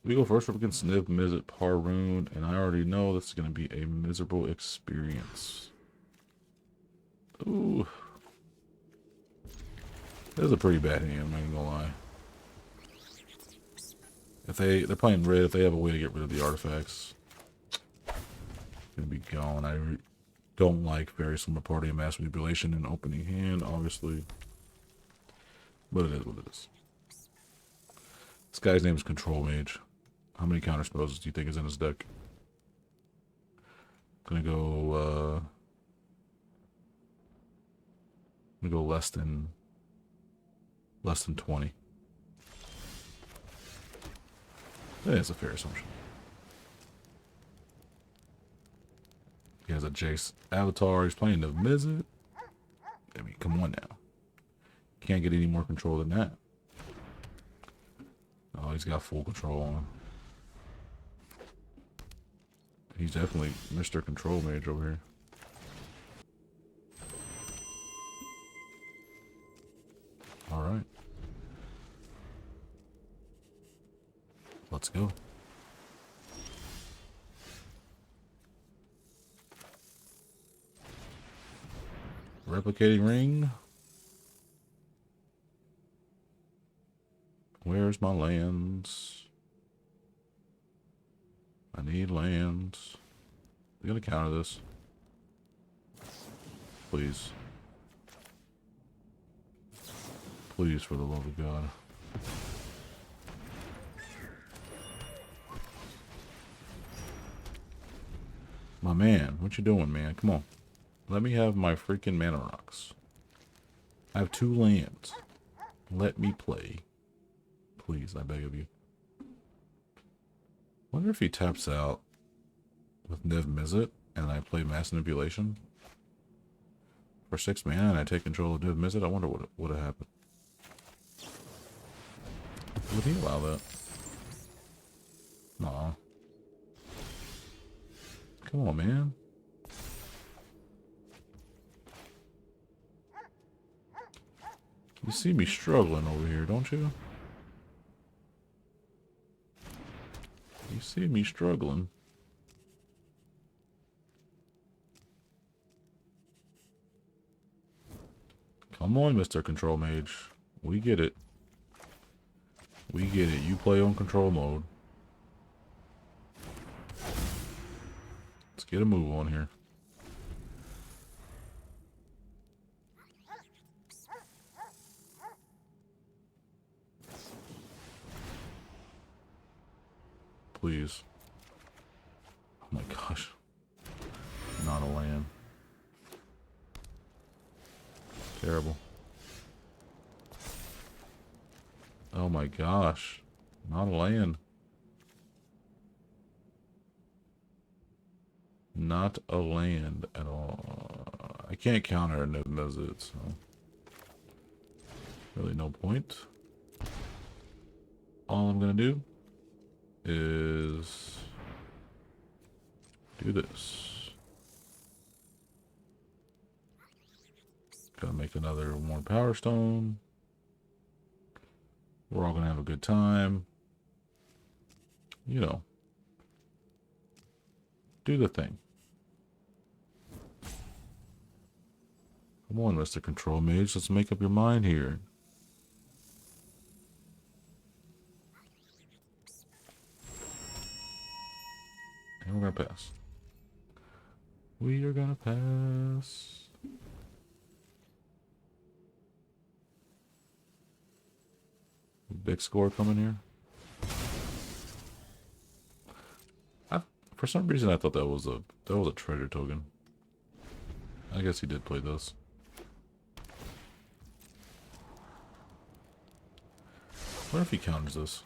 We go first up against Niv Mizzet Parun, and I already know this is going to be a miserable experience. Ooh. This is a pretty bad hand, I'm not even gonna lie. If they're playing red, if they have a way to get rid of the artifacts, it's gonna be gone. I don't like very similar party and mass manipulation in opening hand, obviously. But it is what it is. This guy's name is Control Mage. How many counter spells do you think is in his deck? Gonna go less than 20. That's a fair assumption. He has a Jace avatar. He's playing the Mizzet. I mean, come on now. Can't get any more control than that. Oh, he's got full control on him. He's definitely Mr. Control Mage over here. Alright. Let's go. Replicating ring. Where's my lands? I need lands. I'm gonna counter this. Please. Please, for the love of God. My man, what you doing, man? Come on. Let me have my freaking mana rocks. I have 2 lands. Let me play. Please, I beg of you. Wonder if he taps out with Niv Mizzet and I play Mass Manipulation for 6 mana and I take control of Niv Mizzet. I wonder what would have happened. Would he allow that? Aw. Come on, man. You see me struggling over here, don't you? You see me struggling. Come on, Mr. Control Mage. We get it. We get it. You play on control mode. Let's get a move on here. Please. Oh my gosh. Not a land. Terrible. Oh my gosh. Not a land. Not a land at all. I can't counter a Niv Mizzet, so really no point. All I'm gonna do is do this. Gotta make another more Power Stone. We're all gonna have a good time. You know. Do the thing. Come on, Mr. Control Mage. Let's make up your mind here. And we're gonna pass. We are gonna pass. Big score coming here. For some reason I thought that was a treasure token. I guess he did play this. I wonder if he counters this.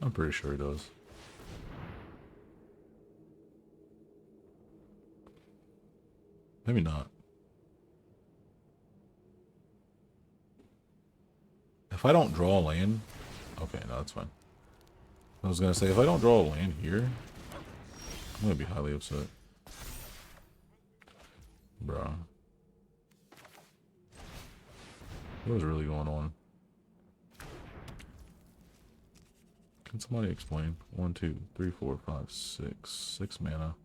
I'm pretty sure he does. Maybe not. If I don't draw a land... Okay, no, that's fine. I was gonna say, if I don't draw a land here, I'm gonna be highly upset. Bruh. What is really going on? Can somebody explain? 1, 2, 3, 4, 5, 6. 6 mana.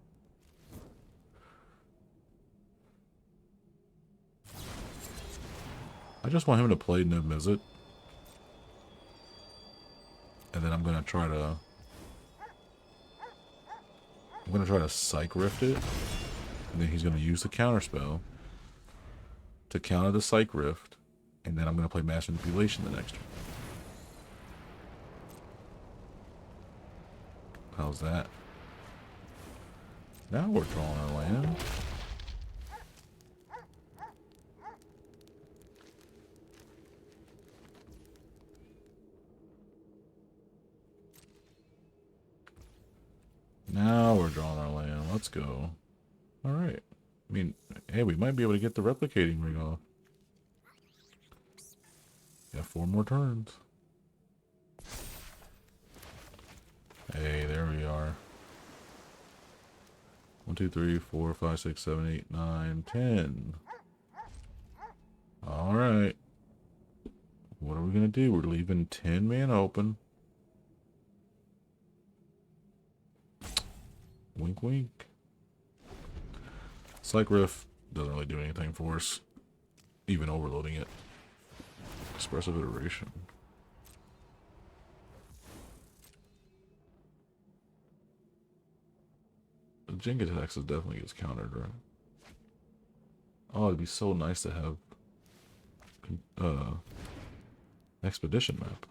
I just want him to play Niv-Mizzet. And then I'm gonna try to Psych Rift it. And then he's gonna use the counter spell to counter the Psych Rift. And then I'm gonna play Mass Manipulation the next turn. How's that? Now we're drawing our land. Now we're drawing our land. Let's go. Alright. I mean, hey, we might be able to get the replicating ring off. Got 4 more turns. Hey, there we are. 1, 2, 3, 4, 5, 6, 7, 8, 9, 10. Alright. What are we going to do? We're leaving 10 mana open. Wink, wink. Psych Rift doesn't really do anything for us. Even overloading it. Expressive Iteration. The Jin-Gitaxias definitely gets countered, right? Oh, it'd be so nice to have Expedition map.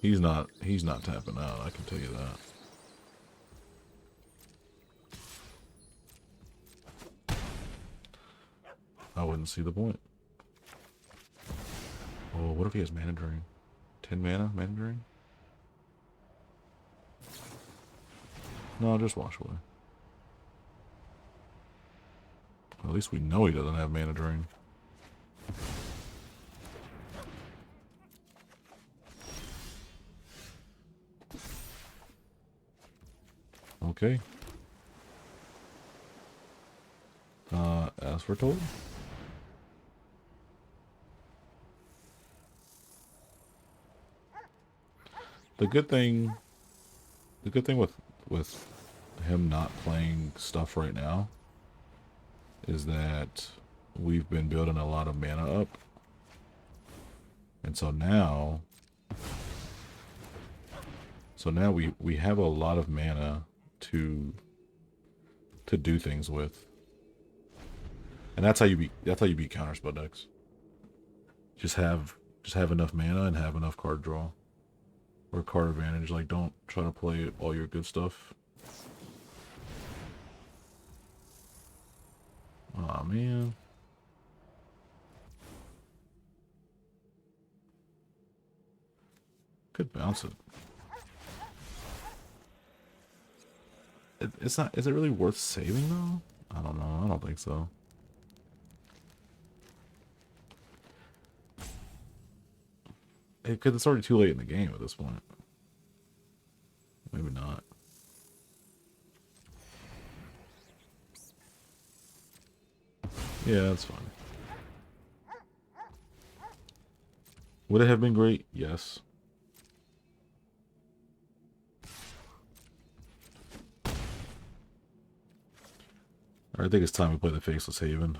He's not tapping out, I can tell you that. I wouldn't see the point. Oh, what if he has Mana Drain? 10 mana, Mana Drain? No, just wash away. At least we know he doesn't have Mana Drain. Okay. As foretold. The good thing with him not playing stuff right now is that we've been building a lot of mana up. And so now we have a lot of mana to do things with. And that's how you beat counterspell decks. Just have enough mana and have enough card draw. Or card advantage. Like, don't try to play all your good stuff. Aw, man. Could bounce it. It's not. Is it really worth saving though? I don't know. I don't think so. Because it's already too late in the game at this point. Maybe not. Yeah, that's fine. Would it have been great? Yes. I think it's time we play the Faceless Haven.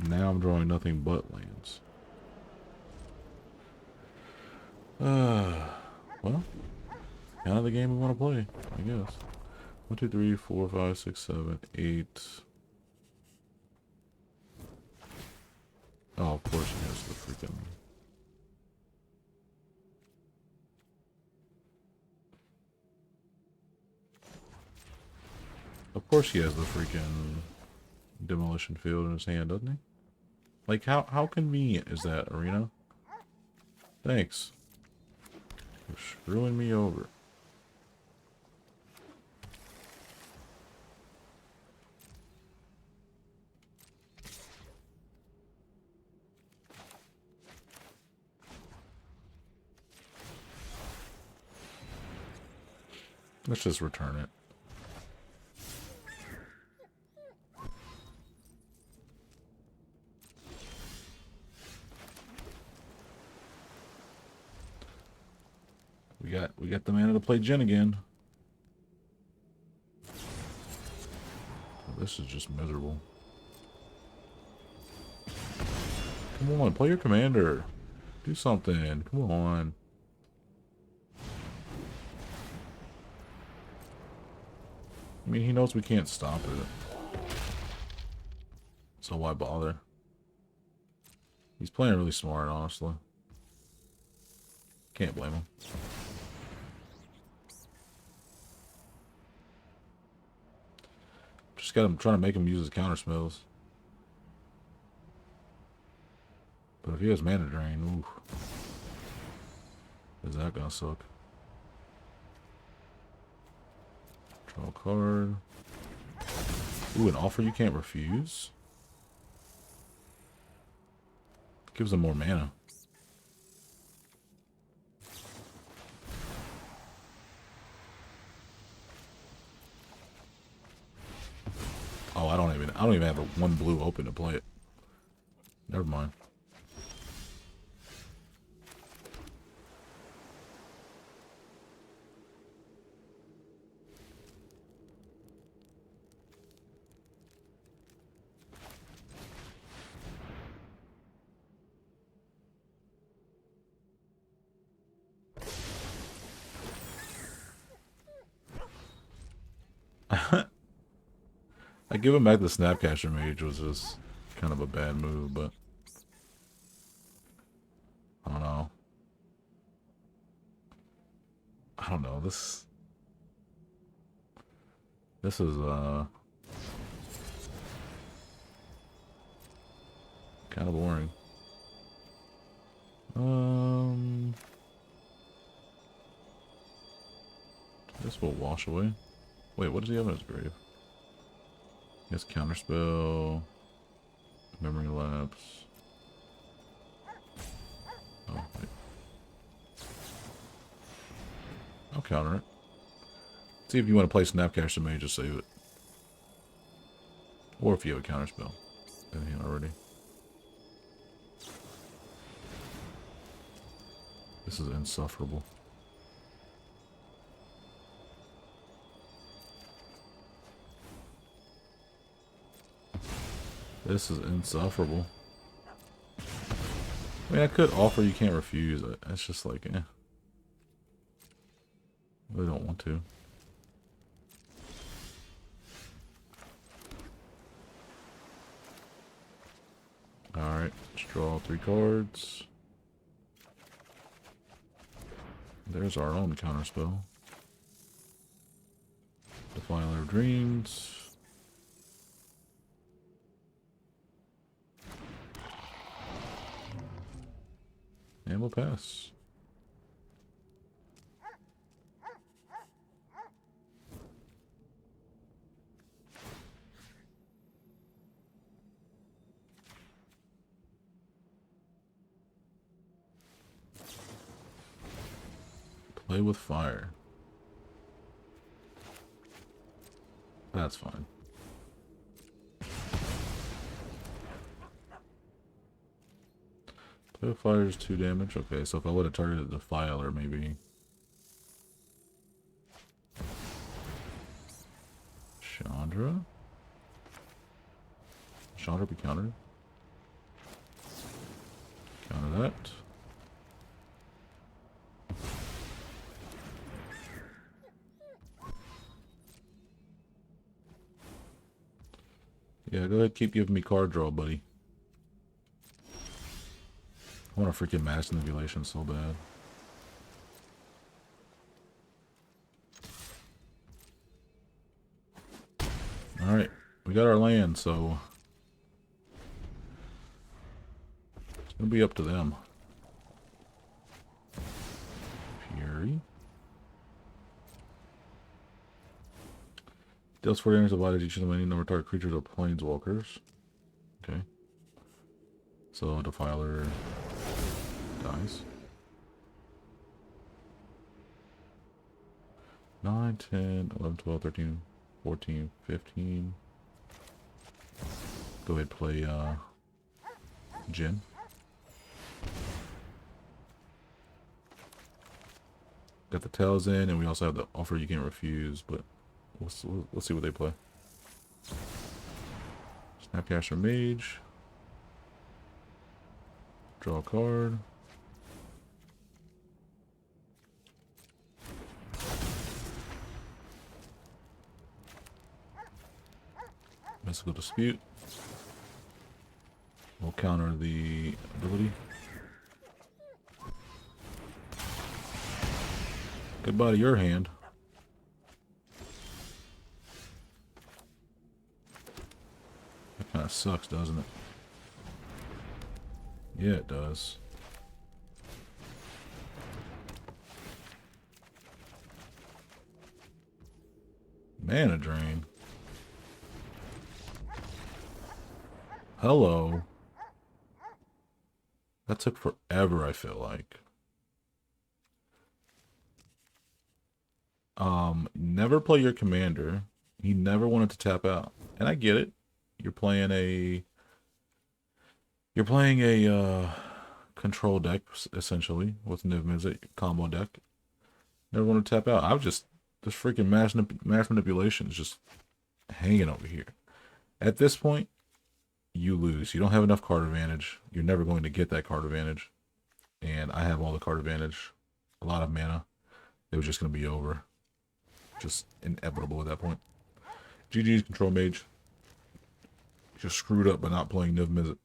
Now I'm drawing nothing but lands. Well, kind of the game we want to play, I guess. 1, 2, 3, 4, 5, 6, 7, 8. Oh, of course he has the freaking... Of course he has the freaking demolition field in his hand, doesn't he? Like, how convenient is that, Arena? Thanks. You're screwing me over. Let's just return it. We got the mana to play Jin again. This is just miserable. Come on, play your commander. Do something. Come on. I mean, he knows we can't stop it. So why bother? He's playing really smart, honestly. Can't blame him. Just got him trying to make him use his counter spells. But if he has mana drain, oof. Is that gonna suck? Draw a card. Ooh, an offer you can't refuse? Gives him more mana. Oh, I don't even have one blue open to play it. Never mind. I give him back the Snapcaster Mage was just kind of a bad move, but I don't know. I don't know. This is kind of boring. This will wash away. Wait, what does he have in his grave? He has Counterspell, Memory Lapse. Oh, wait. I'll counter it. See if you want to play Snapcaster Mage, just save it. Or if you have a Counterspell in hand already. This is insufferable. This is insufferable. I mean, I could offer you can't refuse. It's just like, eh. I really don't want to. Alright, let's draw 3 cards. There's our own counterspell. Defiler of Dreams. And we'll pass. Play with fire. That's fine. Play with fire is 2 damage. Okay, so if I would have targeted the Defiler, maybe. Chandra? Chandra be countered. Counter that. Yeah, go ahead, keep giving me card draw, buddy. I want a freaking Mass Manipulation so bad. Alright, we got our land, so it's gonna be up to them. Fury. Deals 4 damage divided each of them any number of target creatures or planeswalkers. Okay. So Defiler dies. 9, 10, 11, 12, 13, 14, 15. Go ahead and play Jin. Got the tails in, and we also have the offer you can't refuse, but we'll see what they play. Snapcaster Mage. Draw a card. Mystical Dispute. We'll counter the ability. Goodbye to your hand. That kind of sucks, doesn't it? Yeah, it does. Mana drain. Hello. That took forever, I feel like. Never play your commander. He never wanted to tap out. And I get it. You're playing a control deck, essentially, with Niv Mizzet combo deck. Never want to tap out. I was just this freaking mass manipulation is just hanging over here. At this point, you lose. You don't have enough card advantage. You're never going to get that card advantage. And I have all the card advantage. A lot of mana. It was just going to be over. Just inevitable at that point. GG's Control Mage. Just screwed up by not playing Niv Mizzet.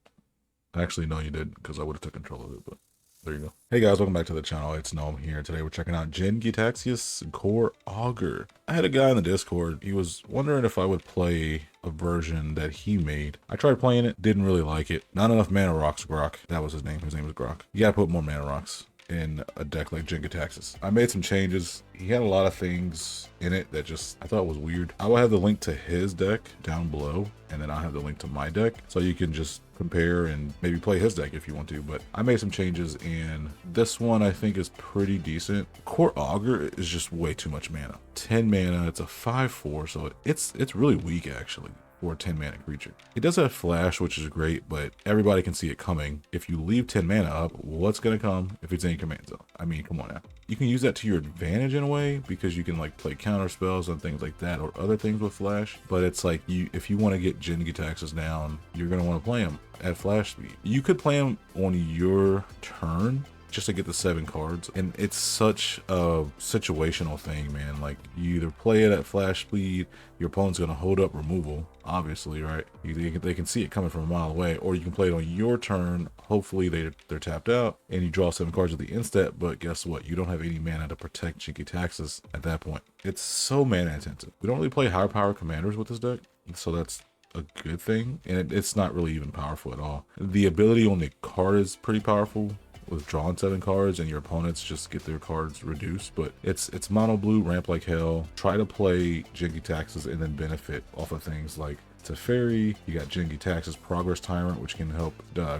Actually, no, you did, because I would have took control of it, but there you go. Hey guys, welcome back to the channel. It's Gnome here. Today we're checking out Jin-Gitaxias Core Augur. I had a guy in the Discord. He was wondering if I would play a version that he made. I tried playing it, didn't really like it. Not enough mana rocks, Grok. That was his name. His name was Grok. You gotta put more mana rocks in a deck like Jin-Gitaxias. I made some changes. He had a lot of things in it that just I thought was weird. I will have the link to his deck down below, and then I'll have the link to my deck, so you can just compare and maybe play his deck if you want to. But I made some changes, and this one I think is pretty decent. Core Augur is just way too much mana. 10 mana, it's a 5/4, so it's really weak actually for a 10 mana creature. It does have flash, which is great, but everybody can see it coming. If you leave 10 mana up, what's gonna come if it's in your command zone? I mean, come on now. You can use that to your advantage in a way, because you can like play counter spells and things like that, or other things with flash. But it's like, if you want to get Jin-Gitaxias down, you're gonna want to play him at flash speed. You could play him on your turn just to get the 7 cards, and it's such a situational thing, man. Like, you either play it at flash speed, your opponent's gonna hold up removal, obviously, right? They can see it coming from a mile away, or you can play it on your turn. Hopefully they're tapped out and you draw 7 cards at the instant, but guess what? You don't have any mana to protect Jin-Gitaxias at that point. It's so mana intensive. We don't really play higher power commanders with this deck, so that's a good thing, and it's not really even powerful at all. The ability on the card is pretty powerful, with drawing 7 cards, and your opponents just get their cards reduced. But it's mono blue, ramp like hell. Try to play Jin-Gitaxias and then benefit off of things like Teferi. You got Jin-Gitaxias Progress Tyrant, which can help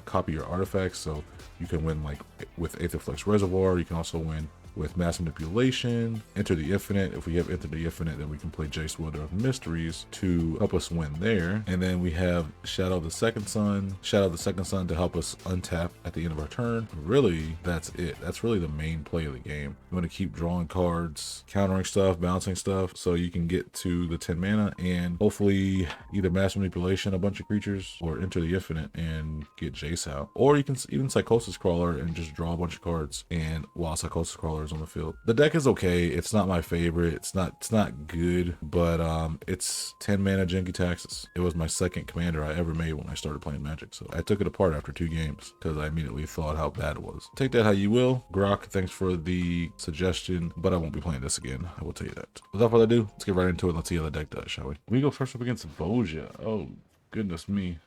copy your artifacts, so you can win like with Aetherflex Reservoir. You can also win with Mass Manipulation, Enter the Infinite. If we have Enter the Infinite, then we can play Jace Welder of Mysteries to help us win there. And then we have Shadow of the Second Sun to help us untap at the end of our turn. Really, that's it. That's really the main play of the game. You want to keep drawing cards, countering stuff, bouncing stuff, so you can get to the 10 mana and hopefully either Mass Manipulation a bunch of creatures or Enter the Infinite and get Jace out. Or you can even Psychosis Crawler and just draw a bunch of cards, and while Psychosis Crawler on the field. The deck is okay. It's not my favorite. It's not good, but it's 10 mana Jin-Gitaxias. It was my second commander I ever made when I started playing Magic, so I took it apart after 2 games because I immediately thought how bad it was. Take that how you will. Grok, thanks for the suggestion, but I won't be playing this again. I will tell you that. Without further ado, let's get right into it. Let's see how the deck does, shall we? We go first up against Voja. Oh, goodness me.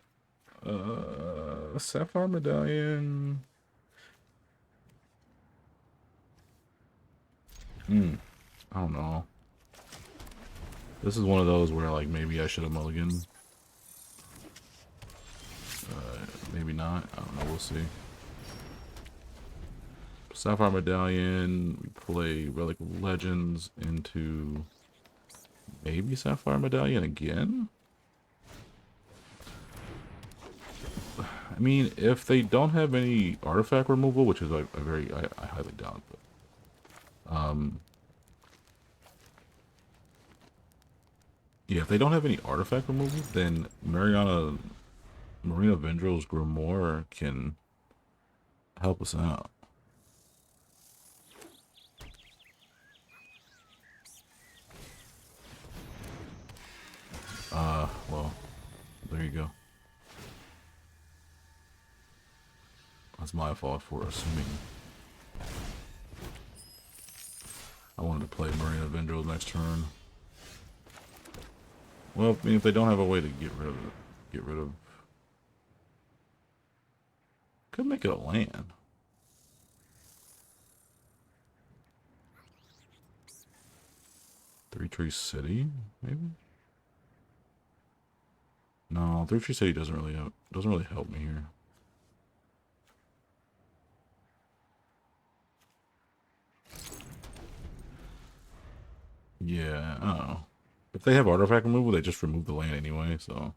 Sapphire Medallion. I don't know. This is one of those where like maybe I should have mulliganed. Maybe not. I don't know. We'll see. Sapphire Medallion. We play Relic of Legends into maybe Sapphire Medallion again. I mean, if they don't have any artifact removal, which is I highly doubt, but Yeah, if they don't have any artifact removal, then Marina Vendrill's Grimoire can help us out. Well, there you go. That's my fault for assuming. I wanted to play Marina Vendrill next turn. Well, I mean, if they don't have a way to get rid of, could make it a land. Three Tree City, maybe. No, Three Tree City doesn't really help me here. Yeah, I don't know. If they have artifact removal, they just remove the land anyway, so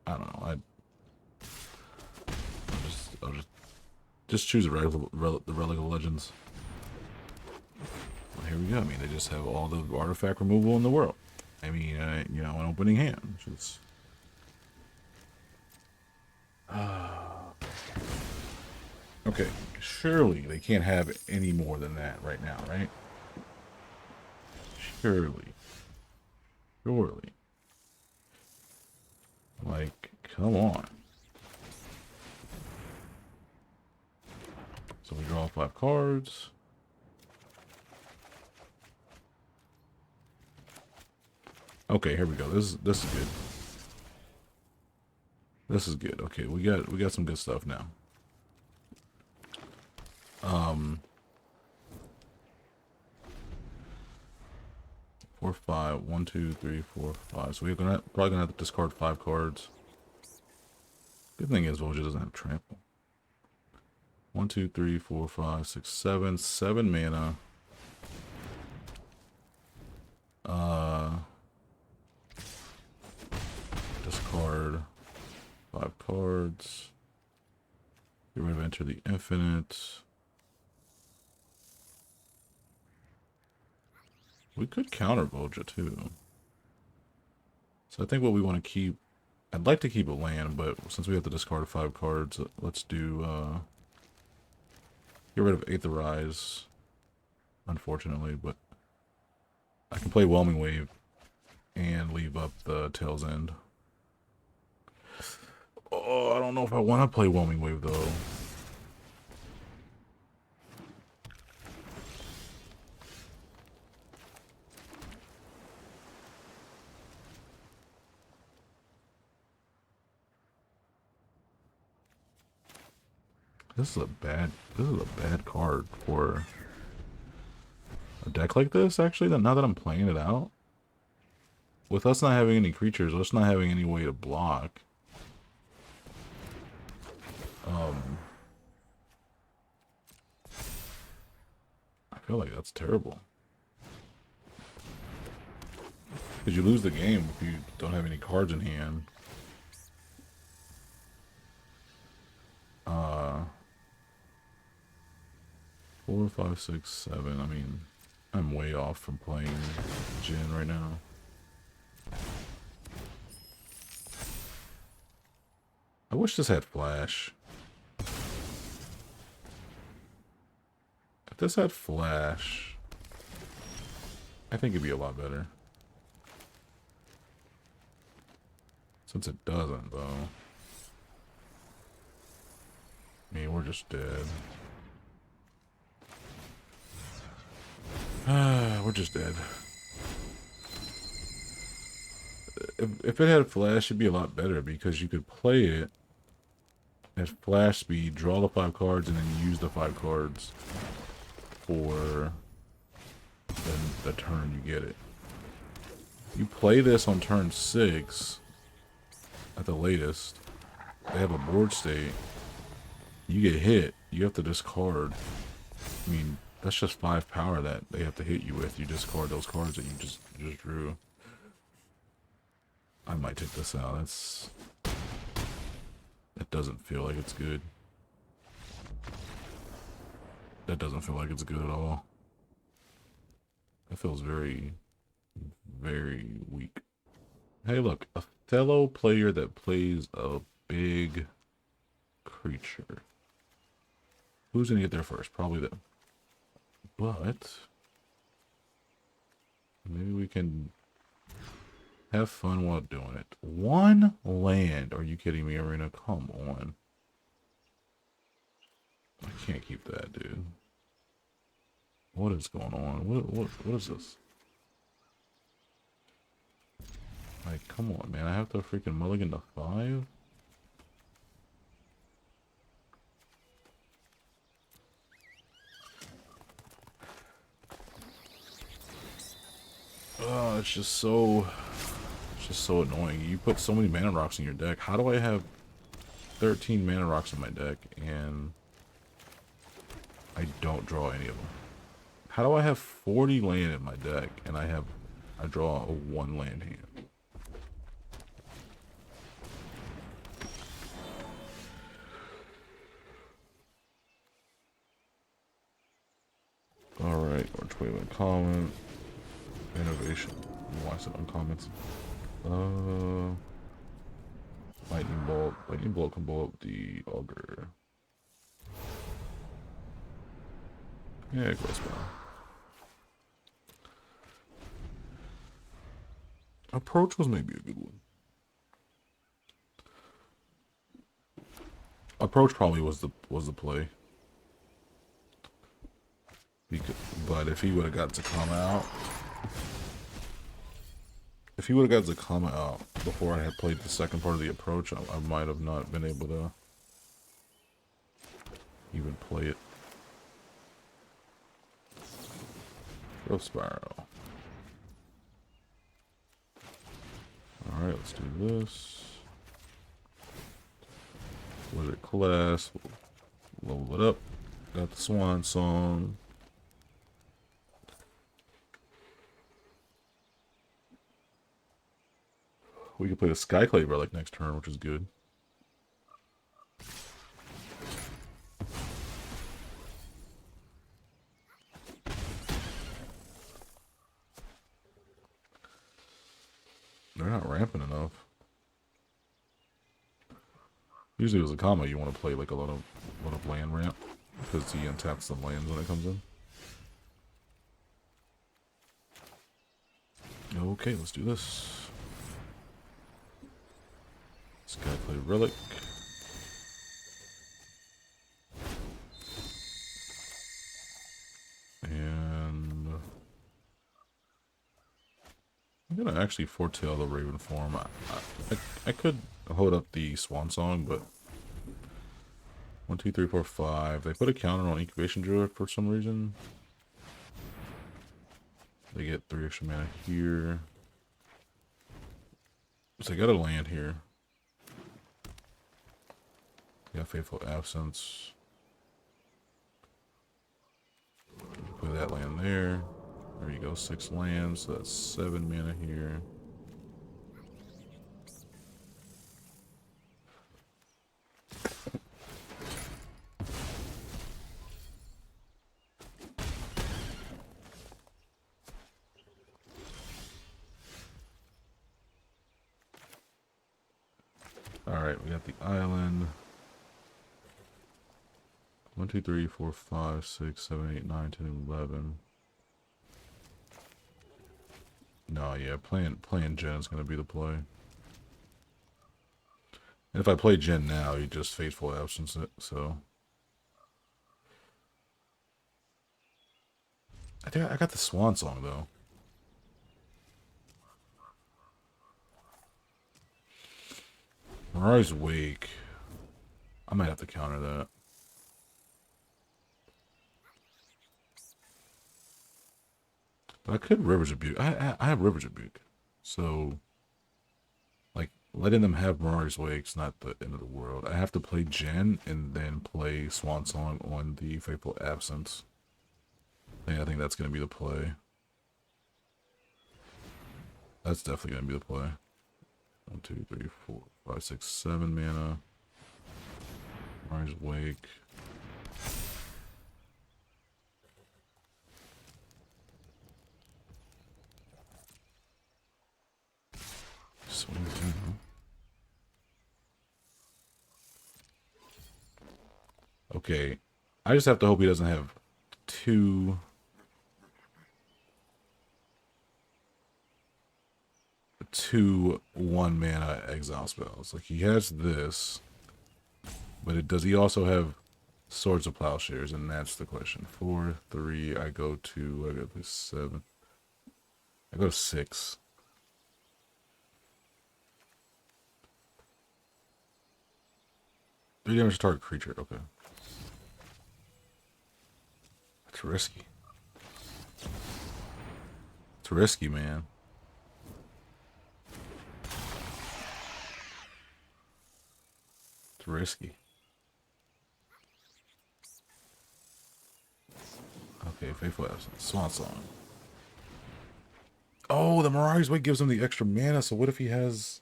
I don't know. I'll just choose the Relic of Legends. Well, here we go. I mean, they just have all the artifact removal in the world. I mean, you know, an opening hand. Just okay. Surely they can't have any more than that right now, right? Surely. Like, come on. So we draw 5 cards. Okay, here we go. This is good. This is good. Okay, we got some good stuff now. 4, 5. 1, 2, 3, 4, 5. So we're probably gonna have to discard 5 cards. Good thing is Voja doesn't have trample. 1, 2, 3, 4, 5, 6, 7. 7 mana. Discard 5 cards. Get rid of Enter the Infinite. We could counter Voja too. So I think what we want to keep, I'd like to keep a land, but since we have to discard 5 cards, let's do get rid of Aetherize, unfortunately, but I can play Whelming Wave and leave up the Tail's End. Oh, I don't know if I want to play Whelming Wave though. This is a bad card for a deck like this, actually, now that I'm playing it out. With us not having any creatures, us not having any way to block. I feel like that's terrible. Because you lose the game if you don't have any cards in hand. 4, 5, 6, 7. I mean, I'm way off from playing Jin right now. I wish this had flash. If this had flash, I think it'd be a lot better. Since it doesn't, though. I mean, we're just dead. We're just dead. If it had flash, it'd be a lot better because you could play it at flash speed, draw the 5 cards, and then use the 5 cards for the turn you get it. You play this on turn 6 at the latest. They have a board state. You get hit, you have to discard. I mean, that's just 5 power that they have to hit you with. You discard those cards that you just drew. I might take this out. That doesn't feel like it's good. That doesn't feel like it's good at all. That feels very very weak. Hey, look, a fellow player that plays a big creature. Who's gonna get there first? Probably them. But maybe we can have fun while doing it. One land? Are you kidding me, Arena? Come on. I can't keep that, dude. What is going on? What is this? Like, come on, man. I have to freaking mulligan to 5? Oh, it's just so annoying. You put so many mana rocks in your deck. How do I have 13 mana rocks in my deck and I don't draw any of them? How do I have 40 land in my deck and I draw a 1 land hand? Alright, or 21 comment. Innovation. Why is it uncommons? Lightning bolt. Lightning bolt can blow up the auger. Yeah, it goes well. Approach was maybe a good one. Approach probably was the play. But if he would have got Zacama out, before I had played the second part of the approach, I might have not been able to even play it. Growth Spiral. Alright, let's do this. Wizard class. Level it up. Got the Swan Song. We could play the Skyclave Relic next turn, which is good. They're not ramping enough. Usually with Zacama, you want to play like a lot of land ramp because he untaps some lands when it comes in. Okay, let's do this. Skyclave Relic. And I'm gonna actually foretell the Raven form. I could hold up the Swan Song, but 1, 2, 3, 4, 5. They put a counter on Incubation Druid for some reason. They get 3 extra mana here. So they got a land here. They got Faithful Absence. Put that land there. There you go, 6 lands. So that's 7 mana here. Alright, we got the island. 1, 2, 3, 4, 5, 6, 7, 8, 9, 10, 11. No, yeah, playing Jin is gonna be the play. And if I play Jin now, you just Faithful Absence it, so. I think I got the Swan Song though. Mirage Wake. I might have to counter that. But I could River's Rebuke. I have River's Rebuke. So, like, letting them have Mirage Wake's not the end of the world. I have to play Jin and then play Swan Song on the Faithful Absence. I think that's going to be the play. That's definitely going to be the play. 1, 2, 3, 4, 5, 6, 7 mana. Mirage Wake. Okay. I just have to hope he doesn't have two 1 mana exile spells. Like, he has this, but does he also have Swords of Plowshares? And that's the question. 4, 3, I go to 7. I go to 6. Three damage to target creature. Okay. That's risky. It's risky, man. It's risky. Okay, Faithful Absence. Swan Song. Oh, the Mirari's Wake gives him the extra mana, so what if he has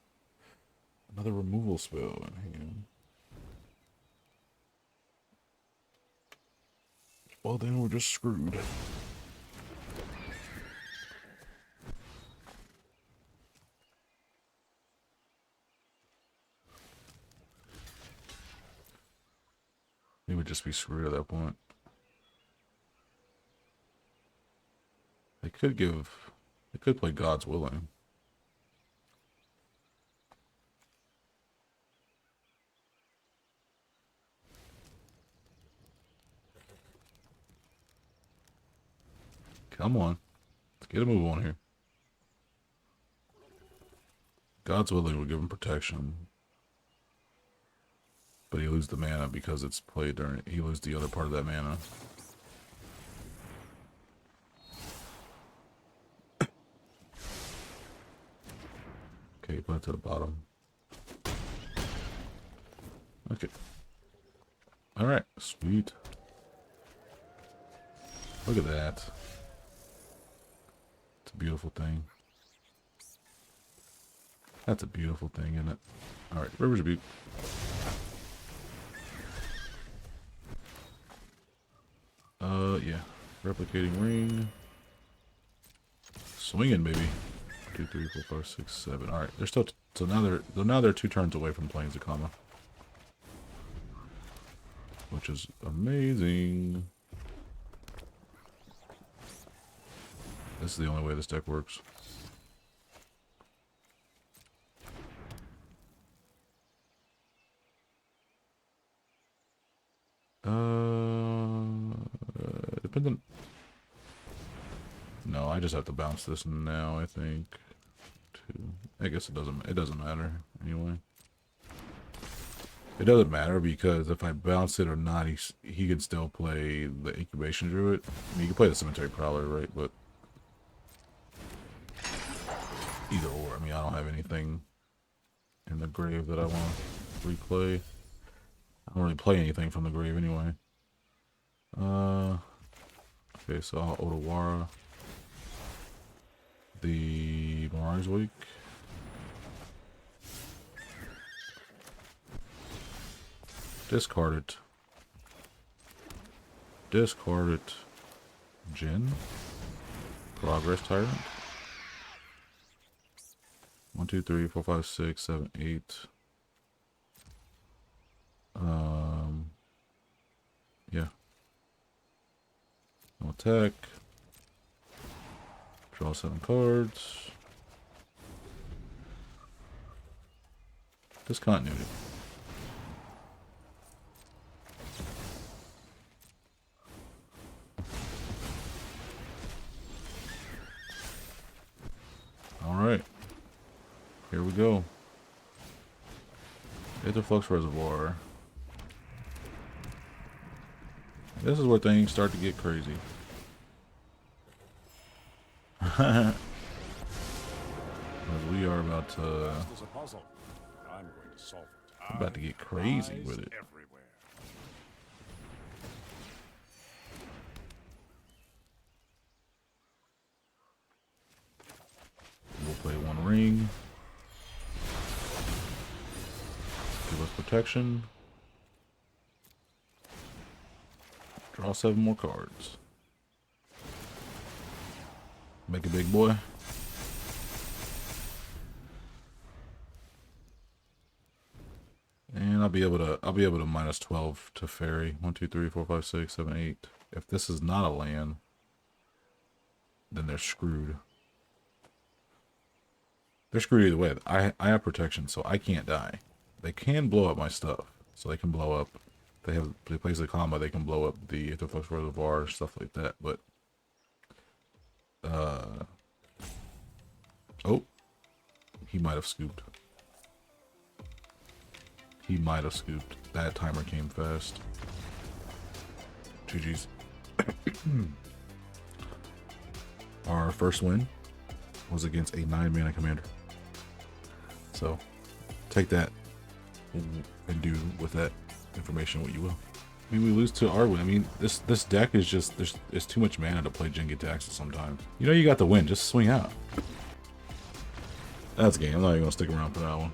another removal spell in hand? Well, then we're just screwed. We would just be screwed at that point. They could play God's Willing. Come on. Let's get a move on here. God's Willing will give him protection. But he loses the mana because it's played during... He loses the other part of that mana. Okay, put it to the bottom. Okay. Alright, sweet. Look at that. It's a beautiful thing. That's a beautiful thing, isn't it? Alright, River's Rebuke. Yeah. Replicating Ring. Swinging, baby. 2, 3, 4, 5, 6, 7. Alright, they're still... So now they're 2 turns away from playing Zacama. Which is amazing. This is the only way this deck works. Dependent. No, I just have to bounce this now, I think. I guess it doesn't matter anyway. It doesn't matter because if I bounce it or not, he can still play the Incubation Druid. I mean, you can play the Cemetery Prowler, right? But either or. I mean, I don't have anything in the grave that I want to replay. I don't really play anything from the grave anyway. Okay, so I'll Otawara. The Mirari's Wake. Discard it. Discard it. Jin. Progress Tyrant. 1, 2, 3, 4, 5, 6, 7, 8. Yeah. No attack. Draw 7 cards. Discontinuity. Alright. Here we go. Aetherflux Reservoir. This is where things start to get crazy. As we are about to get crazy with it. We'll play 1 ring. Give us protection. Draw 7 more cards. Make a big boy. And I'll be able to minus 12 to fairy. 1, 2, 3, 4, 5, 6, 7, 8. If this is not a land, then they're screwed. They're screwed either way. I have protection, so I can't die. They can blow up my stuff. So they can blow up. They play Zacama, they can blow up the Flux Reservoir, stuff like that, but oh, he might have scooped. He might have scooped. That timer came fast. GG's. Our first win was against a 9-mana commander. So take that and do with that information what you will. I mean, we lose to our win. I mean, this deck is just, there's too much mana to play Jin-Gitaxias sometimes. You know you got the win, just swing out. That's game. I'm not even gonna stick around for that one.